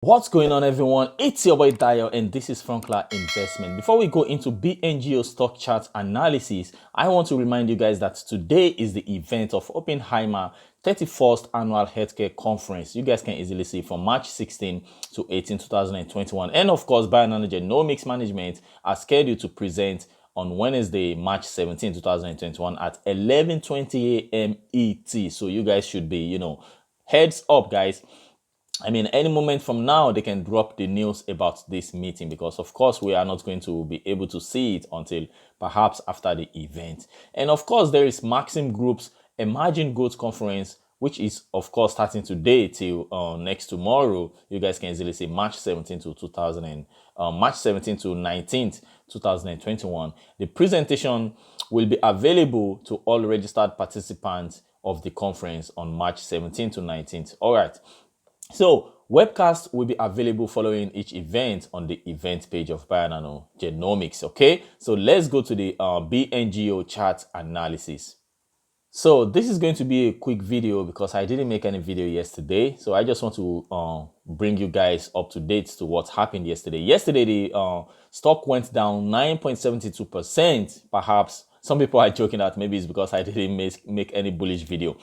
What's going on, everyone? It's your boy Dayo and this is Frunkla Investment. Before we go into BNGO stock chart analysis, I want to remind you guys that today is the event of Oppenheimer 31st Annual Healthcare Conference. You guys can easily see from March 16 to 18, 2021. And of course, Bionano Genomics Management are scheduled to present on Wednesday, March 17, 2021 at 11:20 a.m. ET. So you guys should be, heads up, guys. I mean, any moment from now, they can drop the news about this meeting because, of course, we are not going to be able to see it until perhaps after the event. And, of course, there is Maxim Group's Emerging Growth Conference, which is, of course, starting today till next tomorrow. You guys can easily see March 17 to 19th, 2021. The presentation will be available to all registered participants of the conference on March 17 to 19th. All right. So, webcasts will be available following each event on the event page of Bionano Genomics, okay? So, let's go to the BNGO chart analysis. So, this is going to be a quick video because I didn't make any video yesterday. So, I just want to bring you guys up to date to what happened yesterday. Yesterday, the stock went down 9.72%. Perhaps some people are joking that maybe it's because I didn't make any bullish video.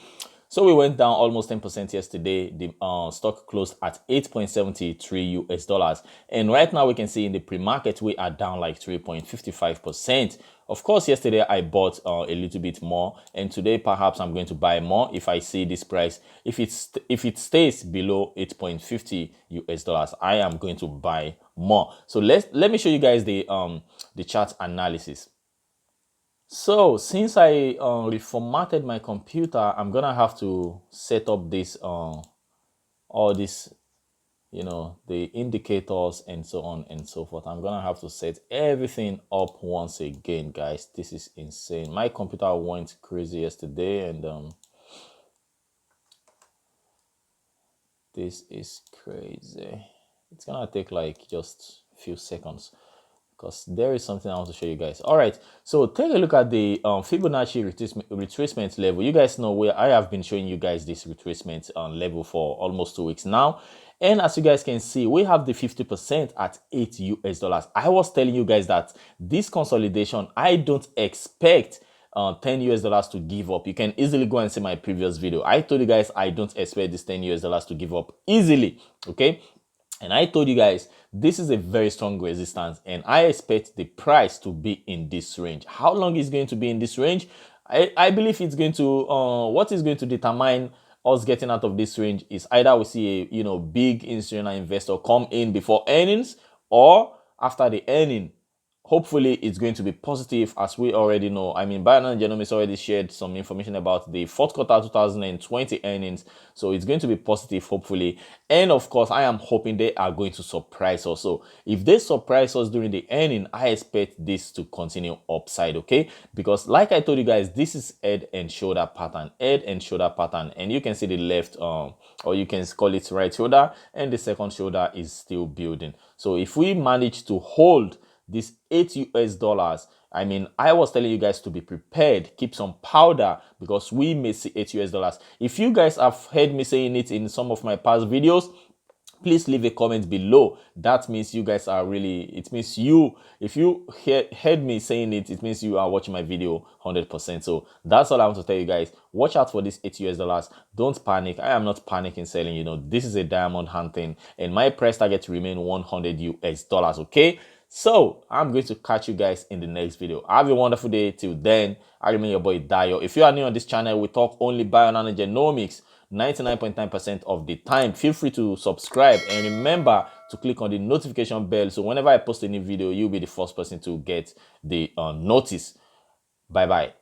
So we went down almost 10% yesterday. The stock closed at $8.73. And right now we can see in the pre-market, we are down like 3.55%. Of course, yesterday I bought a little bit more. And today perhaps I'm going to buy more if I see this price. If it stays below $8.50, I am going to buy more. So let me show you guys the chart analysis. So since I reformatted my computer, I'm gonna have to set up this all this, the indicators and so on and so forth. I'm gonna have to set everything up once again, guys. This is insane. My computer went crazy yesterday, and this is crazy. It's gonna take like just a few seconds, because there is something I want to show you guys. All right, so take a look at the Fibonacci retracement level. You guys know where I have been showing you guys this retracement level for almost 2 weeks now. And as you guys can see, we have the 50% at $8. I was telling you guys that this consolidation, I don't expect $10 to give up. You can easily go and see my previous video. I told you guys I don't expect this $10 to give up easily, okay? And I told you guys, this is a very strong resistance and I expect the price to be in this range. How long is going to be in this range? I believe it's going to, what is going to determine us getting out of this range is either we see a, big institutional investor come in before earnings, or after the earning. Hopefully, it's going to be positive, as we already know. I mean, Bionano Genomics already shared some information about the fourth quarter 2020 earnings. So it's going to be positive, hopefully. And of course, I am hoping they are going to surprise us. So if they surprise us during the earning, I expect this to continue upside, okay? Because like I told you guys, this is head and shoulder pattern, head and shoulder pattern. And you can see the left, or you can call it right shoulder, and the second shoulder is still building. So if we manage to hold this $8, I mean, I was telling you guys to be prepared, keep some powder, because we may see $8. If you guys have heard me saying it in some of my past videos, please leave a comment below. That means you guys are really, it means if you heard me saying it, it means you are watching my video 100%. So that's all I want to tell you guys. Watch out for this $8. Don't panic. I am not panicking selling. This is a diamond hunting, and my price target remain $100, okay? So I'm going to catch you guys in the next video. Have a wonderful day. Till then, I remain your boy Dayo. If you are new on this channel, we talk only Bionano Genomics 99.9% of the time. Feel free to subscribe and remember to click on the notification bell, so whenever I post a new video, you'll be the first person to get the notice. Bye bye.